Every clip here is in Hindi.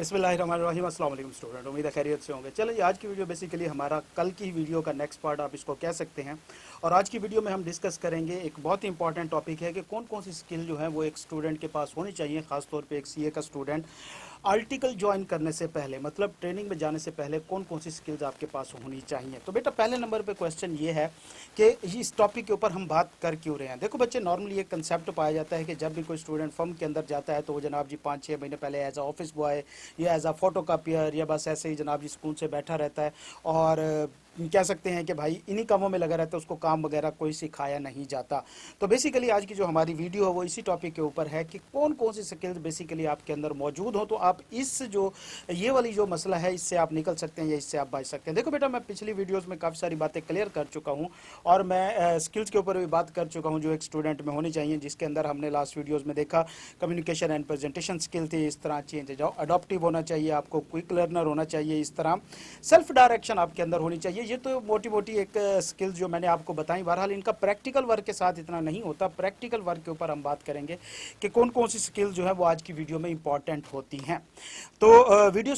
बिस्मिल्लाहिर्रहमानिर्रहीम। अस्सलाम वालेकुम स्टूडेंट, उम्मीद है खैरियत से होंगे। चलिए, आज की वीडियो बेसिकली हमारा कल की वीडियो का नेक्स्ट पार्ट आप इसको कह सकते हैं। और आज की वीडियो में हम डिस्कस करेंगे एक बहुत ही इंपॉर्टेंट टॉपिक है कि कौन कौन सी स्किल जो है वो एक स्टूडेंट के पास होनी चाहिए, खासतौर पे एक सीए का स्टूडेंट आर्टिकल ज्वाइन करने से पहले, मतलब ट्रेनिंग में जाने से पहले कौन कौन सी स्किल्स आपके पास होनी चाहिए। तो बेटा, पहले नंबर पे क्वेश्चन ये है कि इस टॉपिक के ऊपर हम बात कर क्यों रहे हैं। देखो बच्चे, नॉर्मली एक कंसेप्ट पाया जाता है कि जब भी कोई स्टूडेंट फर्म के अंदर जाता है तो वो जनाब जी 5-6 महीने पहले एज अ ऑफिस बॉय या एज अ फोटो कापियर या बस ऐसे ही जनाब जी स्कूल से बैठा रहता है और कह सकते हैं कि भाई इन्हीं कामों में लगा रहता है, उसको काम वगैरह कोई सिखाया नहीं जाता। तो बेसिकली आज की जो हमारी वीडियो है वो इसी टॉपिक के ऊपर है कि कौन कौन सी स्किल्स बेसिकली आपके अंदर मौजूद हो तो आप इस जो ये वाली जो मसला है इससे आप निकल सकते हैं या इससे आप बच सकते हैं। देखो बेटा, मैं पिछली वीडियोस में काफ़ी सारी बातें क्लियर कर चुका हूँ और मैं स्किल्स के ऊपर भी बात कर चुका हूँ जो एक स्टूडेंट में होनी चाहिए, जिसके अंदर हमने लास्ट वीडियोज़ में देखा कम्युनिकेशन एंड प्रेजेंटेशन स्किल थी, इस तरह चेंज जाओ अडॉप्टिव होना चाहिए, आपको क्विक लर्नर होना चाहिए, इस तरह सेल्फ डायरेक्शन आपके अंदर होनी चाहिए। ये तो मोटी मोटी एक स्किल्स जो मैंने आपको बताई। बहरहाल इनका प्रैक्टिकल वर्क के साथ इतना नहीं होता। प्रैक्टिकल वर्क के ऊपर हम बात करेंगे कि कौन कौन सी स्किल्स जो है वो आज की वीडियो में इंपॉर्टेंट होती हैं। तो वीडियो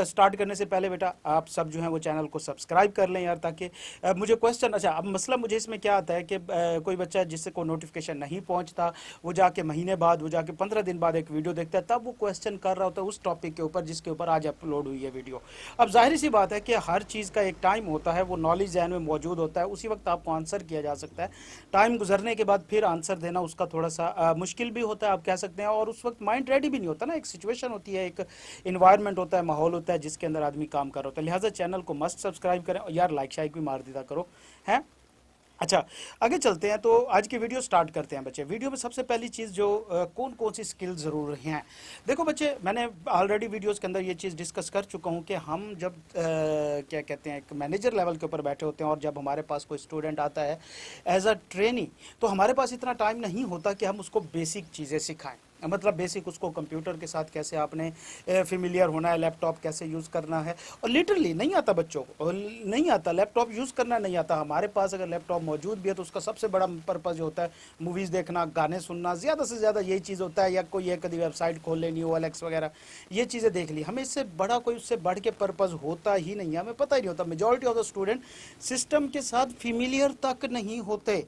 स्टार्ट करने से पहले बेटा, आप सब जो है वो चैनल को सब्सक्राइब कर लें यार, ताकि मुझे क्वेश्चन, अच्छा अब मसला मुझे इसमें क्या आता है कि कोई बच्चा जिससे कोई नोटिफिकेशन नहीं पहुंचता, वो जाके महीने बाद, वो जाके 15 दिन बाद एक वीडियो देखता है, तब वो क्वेश्चन कर रहा होता है उस टॉपिक के ऊपर जिसके ऊपर आज अपलोड हुई है वीडियो। अब जाहिर सी बात है कि हर चीज़ का एक टाइम होता है, वो नॉलेज जहन में मौजूद होता है, उसी वक्त आपको आंसर किया जा सकता है। टाइम गुजरने के बाद फिर आंसर देना उसका थोड़ा सा मुश्किल भी होता है, आप कह सकते हैं, और उस वक्त माइंड रेडी भी नहीं होता ना। एक सिचुएशन होती है, एक इन्वायरमेंट होता है, माहौल होता है जिसके अंदर आदमी काम कर रहा होता है। लिहाजा चैनल को मस्ट सब्सक्राइब करें और यार लाइक शाइक भी मार दीदा करो, हैं। अच्छा, आगे चलते हैं। तो आज की वीडियो स्टार्ट करते हैं बच्चे। वीडियो में सबसे पहली चीज़ जो कौन कौन सी स्किल ज़रूर हैं। देखो बच्चे, मैंने ऑलरेडी वीडियोस के अंदर ये चीज़ डिस्कस कर चुका हूँ कि हम जब क्या कहते हैं एक मैनेजर लेवल के ऊपर बैठे होते हैं और जब हमारे पास कोई स्टूडेंट आता है एज अ ट्रेनी, तो हमारे पास इतना टाइम नहीं होता कि हम उसको बेसिक चीज़ें सिखाएं। मतलब बेसिक उसको कंप्यूटर के साथ कैसे आपने फेमिलियर होना है, लैपटॉप कैसे यूज़ करना है, और लिटरली नहीं आता बच्चों को, और नहीं आता, लैपटॉप यूज़ करना नहीं आता। हमारे पास अगर लैपटॉप मौजूद भी है तो उसका सबसे बड़ा पर्पज़ होता है मूवीज़ देखना, गाने सुनना, ज़्यादा से ज़्यादा यही चीज़ होता है, या कोई एक कभी वेबसाइट खोल लेनी, OLX वगैरह ये चीज़ें देख ली। हमें इससे बड़ा कोई, उससे बढ़ के पर्पज़ होता ही नहीं है, हमें पता ही नहीं होता। Majority of the student system के साथ फेमिलियर तक नहीं होते।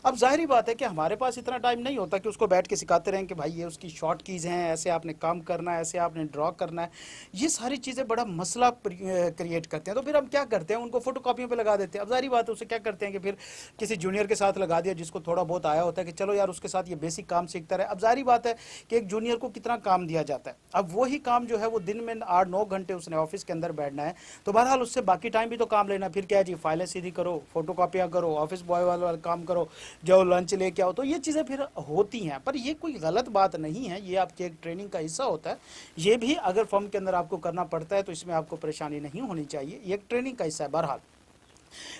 अब जाहिर बात है कि हमारे पास इतना टाइम नहीं होता कि उसको बैठ के सिखाते रहें कि भाई ये उसकी शॉर्ट कीज़ हैं, ऐसे आपने काम करना है, ऐसे आपने ड्रॉ करना है। ये सारी चीज़ें बड़ा मसला क्रिएट करते हैं। तो फिर हम क्या करते हैं, उनको फोटो कॉपियों पे लगा देते हैं। अब जाहिर बात है, उसे क्या करते हैं कि फिर किसी जूनियर के साथ लगा दिया जिसको थोड़ा बहुत आया होता है कि चलो यार उसके साथ ये बेसिक काम सीखता रहे। अब जाहिर बात है कि एक जूनियर को कितना काम दिया जाता है, अब वही काम जो है वो दिन में 8-9 घंटे उसने ऑफिस के अंदर बैठना है, तो बहरहाल उससे बाकी टाइम भी तो काम लेना। फिर क्या है जी, फाइलें सीधी करो, फोटो कॉपियाँ करो, ऑफिस बॉय वाला काम करो, जाओ लंच लेके आओ, तो ये चीज़ें फिर होती हैं। पर ये कोई गलत बात नहीं है, ये आपके एक ट्रेनिंग का हिस्सा होता है। ये भी अगर फर्म के अंदर आपको करना पड़ता है तो इसमें आपको परेशानी नहीं होनी चाहिए, ये एक ट्रेनिंग का हिस्सा है बहरहाल।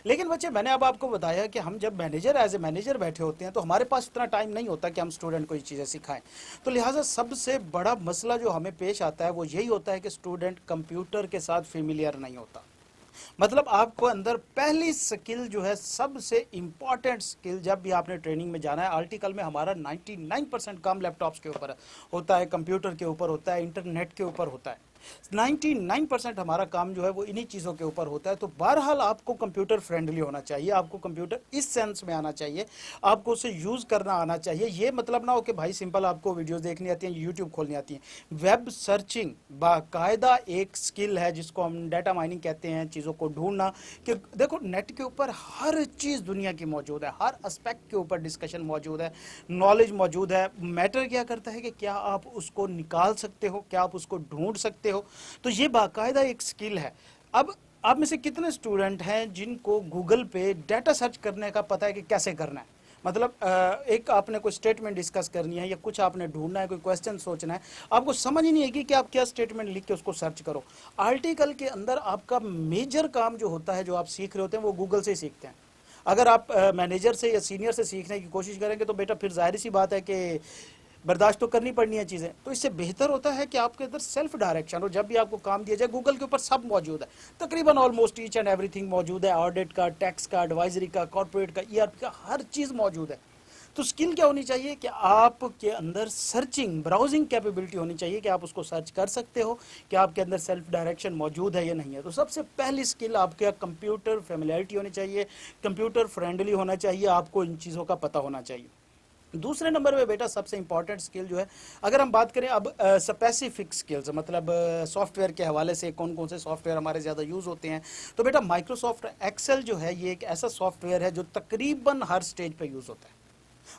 लेकिन बच्चे, मैंने अब आपको बताया कि हम जब मैनेजर, एज ए मैनेजर बैठे होते हैं तो हमारे पास इतना टाइम नहीं होता कि हम स्टूडेंट को ये चीज़ें सिखाएं। तो लिहाजा सबसे बड़ा मसला जो हमें पेश आता है वो यही होता है कि स्टूडेंट कंप्यूटर के साथ फेमिलियर नहीं होता। मतलब आपको अंदर पहली स्किल जो है, सबसे इंपॉर्टेंट स्किल, जब भी आपने ट्रेनिंग में जाना है, आर्टिकल में हमारा 99% काम लैपटॉप्स के ऊपर होता है, कंप्यूटर के ऊपर होता है, इंटरनेट के ऊपर होता है। 99% हमारा काम जो है वो इन्हीं चीज़ों के ऊपर होता है। तो बहरहाल आपको कंप्यूटर फ्रेंडली होना चाहिए, आपको कंप्यूटर इस सेंस में आना चाहिए, आपको उसे यूज़ करना आना चाहिए। ये मतलब ना हो कि भाई सिंपल आपको वीडियोस देखनी आती हैं, यूट्यूब खोलनी आती है। वेब सर्चिंग बाकायदा एक स्किल है जिसको हम डाटा माइनिंग कहते हैं, चीज़ों को ढूंढना। कि देखो, नेट के ऊपर हर चीज़ दुनिया की मौजूद है, हर एस्पेक्ट के ऊपर डिस्कशन मौजूद है, नॉलेज मौजूद है। मैटर क्या करता है कि क्या आप उसको निकाल सकते हो, क्या आप उसको ढूंढ सकते हो। तो ये बाकायदा एक स्किल है। अब आप में से कितने स्टूडेंट हैं जिनको गूगल पे डाटा सर्च करने का पता है कि कैसे करना है। मतलब एक आपने कोई स्टेटमेंट डिस्कस करनी है या कुछ आपने ढूंढना है, कोई क्वेश्चन सोचना है, आपको समझ ही नहीं आएगी कि आप क्या स्टेटमेंट लिख के उसको सर्च करो। आर्टिकल के अंदर आपका मेजर काम जो होता है, जो आप सीख रहे होते हैं, वो गूगल से ही सीखते हैं। अगर आप मैनेजर से या सीनियर से सीखने की कोशिश करेंगे तो बेटा फिर जाहिर सी बात है कि बर्दाश्त तो करनी पड़नी है चीज़ें। तो इससे बेहतर होता है कि आपके अंदर सेल्फ डायरेक्शन हो। जब भी आपको काम दिया जाए, गूगल के ऊपर सब मौजूद है, तकरीबन ऑलमोस्ट ईच एंड एवरीथिंग मौजूद है। ऑडिट का, टैक्स का, एडवाइजरी का, कॉर्पोरेट का, ERP का, हर चीज़ मौजूद है। तो स्किल क्या होनी चाहिए कि आपके अंदर सर्चिंग ब्राउजिंग कैपेबिलिटी होनी चाहिए कि आप उसको सर्च कर सकते हो कि आपके अंदर सेल्फ डायरेक्शन मौजूद है या नहीं है। तो सबसे पहली स्किल आपके कंप्यूटर फेमिलियरिटी होनी चाहिए, कंप्यूटर फ्रेंडली होना चाहिए, आपको इन चीज़ों का पता होना चाहिए। दूसरे नंबर पे बेटा सबसे इंपॉर्टेंट स्किल जो है, अगर हम बात करें अब स्पेसिफिक स्किल्स, मतलब सॉफ्टवेयर के हवाले से कौन कौन से सॉफ्टवेयर हमारे ज़्यादा यूज़ होते हैं, तो बेटा माइक्रोसॉफ्ट एक्सेल जो है ये एक ऐसा सॉफ्टवेयर है जो तकरीबन हर स्टेज पे यूज़ होता है।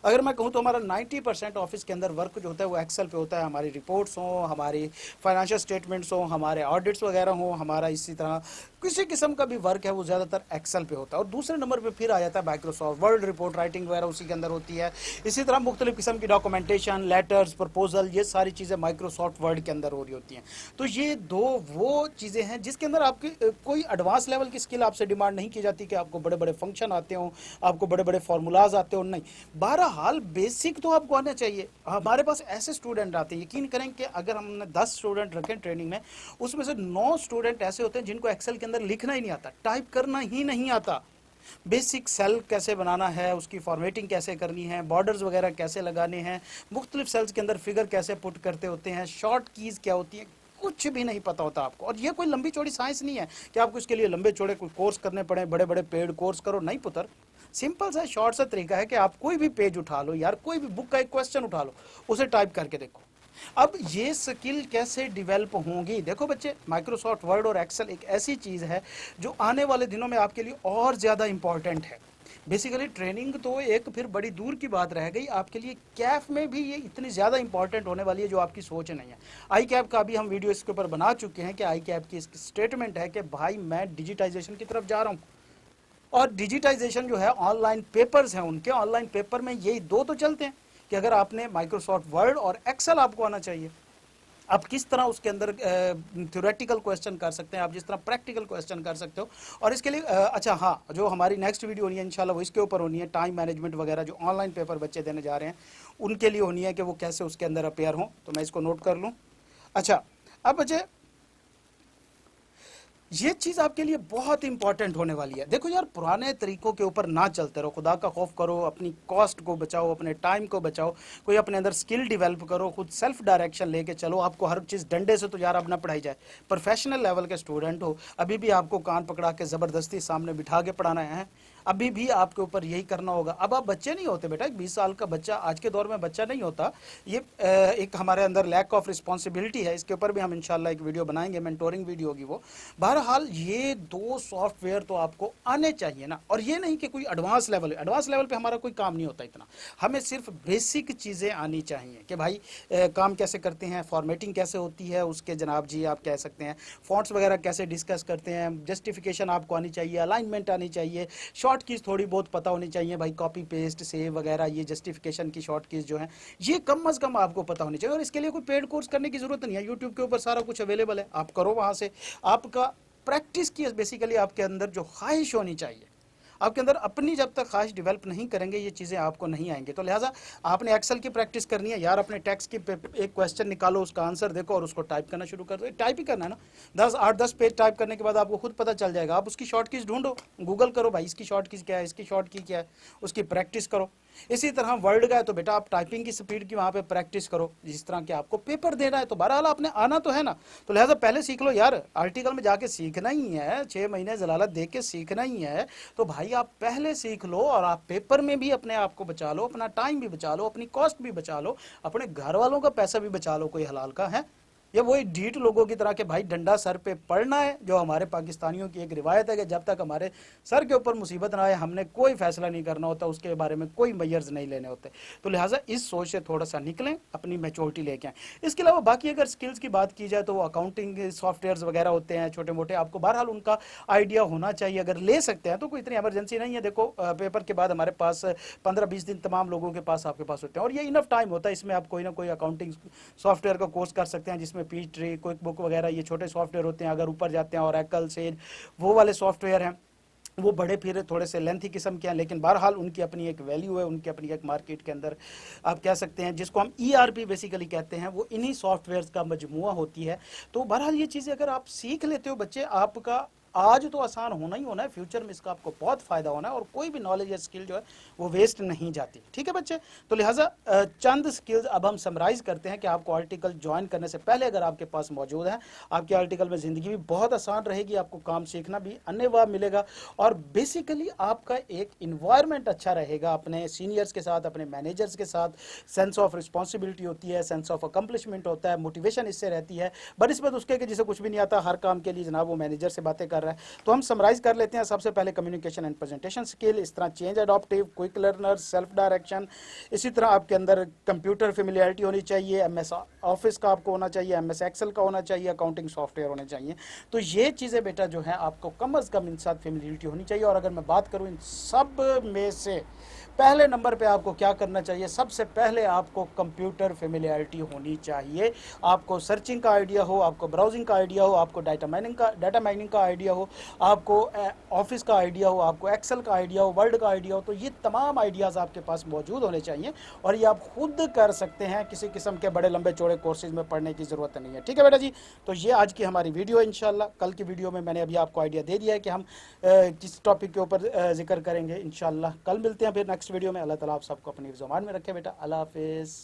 अगर मैं कहूँ तो हमारा 90% ऑफिस के अंदर वर्क जो होता है वो एक्सेल पे होता है। हमारी रिपोर्ट्स हों, हमारी फाइनेंशियल स्टेटमेंट्स हों, हमारे ऑडिट्स वगैरह हों, हमारा इसी तरह किसी किस्म का भी वर्क है वो ज़्यादातर एक्सेल पे होता है। और दूसरे नंबर पे फिर आ जाता है माइक्रोसॉफ्ट वर्ड, रिपोर्ट राइटिंग वगैरह उसी के अंदर होती है। इसी तरह मुख्तलिफ किस्म की डॉक्यूमेंटेशन, लेटर्स, प्रपोजल, ये सारी चीज़ें माइक्रोसॉफ्ट वर्ड के अंदर हो रही होती हैं। तो ये दो वो चीज़ें हैं जिसके अंदर आपकी कोई एडवांस लेवल की स्किल आपसे डिमांड नहीं की जाती कि आपको बड़े बड़े फंक्शन आते हों, आपको बड़े बड़े फार्मूलाज आते हो, नहीं। बहरहाल बेसिक तो आपको आना चाहिए। हमारे पास ऐसे स्टूडेंट आते हैं, यकीन करें कि अगर हमने 10 स्टूडेंट रखे ट्रेनिंग में, उसमें से 9 स्टूडेंट ऐसे होते हैं जिनको एक्सेल के अंदर लिखना ही नहीं आता, टाइप करना ही नहीं आता। बेसिक सेल कैसे बनाना है, उसकी फॉर्मेटिंग कैसे करनी है, बॉर्डर्स वगैरह कैसे लगाने हैं, मुख्तलिफ सेल्स के अंदर फिगर कैसे पुट करते होते हैं, शॉर्ट कीज़ क्या होती हैं, कुछ भी नहीं पता होता आपको। और ये कोई लंबी चौड़ी साइंस नहीं है कि आपको इसके लिए लंबे चौड़े कोई कोर्स करने पड़े, बड़े बड़े पेड कोर्स करो, नहीं पुत्र। सिंपल सा शॉर्ट सा तरीका है कि आप कोई भी पेज उठा लो यार, कोई भी बुक का एक क्वेश्चन उठा लो, उसे टाइप करके देखो। अब ये स्किल कैसे डेवलप होंगी, देखो बच्चे, माइक्रोसॉफ्ट वर्ड और एक्सेल एक ऐसी चीज़ है जो आने वाले दिनों में आपके लिए और ज़्यादा इंपॉर्टेंट है। बेसिकली ट्रेनिंग तो एक फिर बड़ी दूर की बात रह गई, आपके लिए कैफ में भी ये इतनी ज़्यादा इंपॉर्टेंट होने वाली है जो आपकी सोच नहीं है। आई कैप का भी हम वीडियो इसके ऊपर बना चुके हैं कि आई कैप की इसकी स्टेटमेंट है कि भाई मैं डिजिटाइजेशन की तरफ जा रहा हूँ। और डिजिटाइजेशन जो है, ऑनलाइन पेपर्स हैं उनके, ऑनलाइन पेपर में यही दो तो चलते हैं कि अगर आपने माइक्रोसॉफ्ट वर्ड और एक्सेल आपको आना चाहिए। आप किस तरह उसके अंदर थ्योरेटिकल क्वेश्चन कर सकते हैं, आप जिस तरह प्रैक्टिकल क्वेश्चन कर सकते हो। और इसके लिए अच्छा हाँ, जो हमारी नेक्स्ट वीडियो होनी है इंशाल्लाह वो इसके ऊपर होनी है, टाइम मैनेजमेंट वगैरह जो ऑनलाइन पेपर बच्चे देने जा रहे हैं उनके लिए होनी है कि वो कैसे उसके अंदर अपेयर हों। तो मैं इसको नोट कर लूँ। अच्छा, अब बच्चे ये चीज़ आपके लिए बहुत इंपॉर्टेंट होने वाली है। देखो यार, पुराने तरीकों के ऊपर ना चलते रहो, खुदा का खौफ करो, अपनी कॉस्ट को बचाओ, अपने टाइम को बचाओ, कोई अपने अंदर स्किल डेवलप करो, खुद सेल्फ डायरेक्शन लेके चलो। आपको हर चीज़ डंडे से तो यार अब ना पढ़ाई जाए। प्रोफेशनल लेवल के स्टूडेंट हो, अभी भी आपको कान पकड़ा के ज़बरदस्ती सामने बिठा के पढ़ाना है, अभी भी आपके ऊपर यही करना होगा। अब आप बच्चे नहीं होते बेटा, एक 20 साल का बच्चा आज के दौर में बच्चा नहीं होता। ये एक हमारे अंदर लैक ऑफ रिस्पॉन्सिबिलिटी है, इसके ऊपर भी हम इंशाल्लाह एक वीडियो बनाएंगे, मेंटोरिंग वीडियो होगी वो। बहरहाल ये दो सॉफ्टवेयर तो आपको आने चाहिए ना। और ये नहीं कि कोई एडवांस लेवल पे हमारा कोई काम नहीं होता इतना, हमें सिर्फ बेसिक चीज़ें आनी चाहिए कि भाई काम कैसे करते हैं, फॉर्मेटिंग कैसे होती है उसके, जनाब जी आप कह सकते हैं, फॉन्ट्स वगैरह कैसे डिस्कस करते हैं, जस्टिफिकेशन आपको आनी चाहिए, अलाइनमेंट आनी चाहिए, शॉर्ट कीज़ थोड़ी बहुत पता होनी चाहिए भाई, कॉपी पेस्ट सेव वगैरह, ये जस्टिफिकेशन की शॉर्ट कीज़ जो है ये कम अज़ कम आपको पता होनी चाहिए। और इसके लिए कोई पेड कोर्स करने की ज़रूरत नहीं है, यूट्यूब के ऊपर सारा कुछ अवेलेबल है, आप करो वहाँ से। आपका प्रैक्टिस की बेसिकली आपके अंदर जो ख्वाहिश होनी चाहिए, आपके अंदर अपनी जब तक ख्वाहिश डेवलप नहीं करेंगे ये चीज़ें आपको नहीं आएंगी। तो लिहाजा आपने एक्सेल की प्रैक्टिस करनी है यार, अपने टेक्स्ट की एक क्वेश्चन निकालो, उसका आंसर देखो और उसको टाइप करना शुरू कर दो। टाइप ही करना है ना, 8-10 पेज टाइप करने के बाद आपको खुद पता चल जाएगा। आप उसकी शॉर्ट कीज़ ढूंढो, गूगल करो भाई इसकी शॉर्ट कीज़ क्या है, इसकी शॉर्ट की क्या है, उसकी प्रैक्टिस करो। इसी तरह वर्ड का है तो बेटा आप टाइपिंग की स्पीड की वहाँ पे प्रैक्टिस करो, जिस तरह के आपको पेपर देना है तो बहरहाल आपने आना तो है ना। तो लिहाजा पहले सीख लो यार, आर्टिकल में जाके सीखना ही है, 6 महीने जलालत देख के सीखना ही है। तो भाई आप पहले सीख लो और आप पेपर में भी अपने आप को बचा लो, अपना टाइम भी बचा लो, अपनी कॉस्ट भी बचा लो, अपने घर वालों का पैसा भी बचा लो, कोई हलाल का है। या वही ढीठ लोगों की तरह के भाई डंडा सर पे पड़ना है, जो हमारे पाकिस्तानियों की एक रिवायत है कि जब तक हमारे सर के ऊपर मुसीबत ना आए हमने कोई फैसला नहीं करना होता, उसके बारे में कोई मैयर्स नहीं लेने होते। तो लिहाजा इस सोच से थोड़ा सा निकलें, अपनी मैच्योरिटी लेके आएँ। इसके अलावा बाकी अगर स्किल्स की बात की जाए तो वो अकाउंटिंग सॉफ्टवेयर्स वगैरह होते हैं छोटे मोटे, आपको बहरहाल उनका आइडिया होना चाहिए। अगर ले सकते हैं तो कोई इतनी एमरजेंसी नहीं है। देखो पेपर के बाद हमारे पास 15-20 दिन तमाम लोगों के पास आपके पास होते हैं और ये इनफ टाइम होता है, इसमें आप कोई ना कोई अकाउंटिंग सॉफ्टवेयर का कोर्स कर सकते हैं, जिसमें पीच ट्री, क्विक बुक वगैरह ये छोटे सॉफ्टवेयर होते हैं। अगर ऊपर जाते हैं ओरेकल, सेज, वो वाले सॉफ्टवेयर हैं, वो बड़े फिर थोड़े से लेंथी किस्म के हैं, लेकिन बहरहाल उनकी अपनी एक वैल्यू है, उनकी अपनी एक मार्केट के अंदर आप कह सकते हैं जिसको हम ईआरपी बेसिकली कहते हैं, वो इन्हीं सॉफ्टवेयर्स का मजमुआ होती है। तो बहरहाल ये चीज़ें अगर आप सीख लेते हो बच्चे, आपका आज तो आसान होना ही होना है, फ्यूचर में इसका आपको बहुत फायदा होना है, और कोई भी नॉलेज या स्किल जो है वो वेस्ट नहीं जाती। ठीक है बच्चे, तो लिहाजा चंद स्किल्स अब हम समराइज करते हैं कि आपको आर्टिकल ज्वाइन करने से पहले अगर आपके पास मौजूद है, आपके आर्टिकल में ज़िंदगी भी बहुत आसान रहेगी, आपको काम सीखना भी अन्यवार मिलेगा, और बेसिकली आपका एक इन्वायरमेंट अच्छा रहेगा अपने सीनियर्स के साथ, अपने मैनेजर्स के साथ। सेंस ऑफ रिस्पॉन्सिबिलिटी होती है, सेंस ऑफ अकम्पलिशमेंट होता है, मोटिवेशन इससे रहती है। बनस्बत उसके कि जिसे कुछ भी नहीं आता, हर काम के लिए जनाब वो मैनेजर से बातें कर रहा है। तो हम समराइज कर लेते हैं। सबसे पहले कम्युनिकेशन एंड प्रेजेंटेशन स्किल, इस तरह change adoptive, quick learner, self direction. इसी तरह आपके अंदर कंप्यूटर फेमिलियरिटी होनी चाहिए, एमएस ऑफिस का आपको होना चाहिए, एमएस एक्सेल का होना चाहिए, अकाउंटिंग सॉफ्टवेयर होने चाहिए। तो ये चीज़ें बेटा जो है आपको कम अज़ कम इन साथ फेमिलियरिटी होनी चाहिए। और अगर मैं बात करूँ इन सब में से पहले नंबर पे आपको क्या करना चाहिए, सबसे पहले आपको कंप्यूटर फेमिलियरिटी होनी चाहिए। आपको सर्चिंग का आइडिया हो, आपको ब्राउजिंग का आइडिया हो, आपको डाटा माइनिंग का आइडिया हो, आपको ऑफिस का आइडिया हो, आपको एक्सेल का आइडिया हो, वर्ड का आइडिया हो। तो ये तमाम आइडियाज़ आपके पास मौजूद होने चाहिए, और ये आप खुद कर सकते हैं, किसी किस्म के बड़े लंबे चौड़े कोर्सेज में पढ़ने की ज़रूरत नहीं है। ठीक है बेटा जी, तो ये आज की हमारी वीडियो। इंशाल्लाह कल की वीडियो में मैंने अभी आपको आइडिया दे दिया है कि हम किस टॉपिक के ऊपर जिक्र करेंगे। इंशाल्लाह कल मिलते हैं फिर नेक्स्ट वीडियो में। अल्लाह ताला आप सबको अपनी ज़ुबान में रखे बेटा। अल्लाह हाफिज़।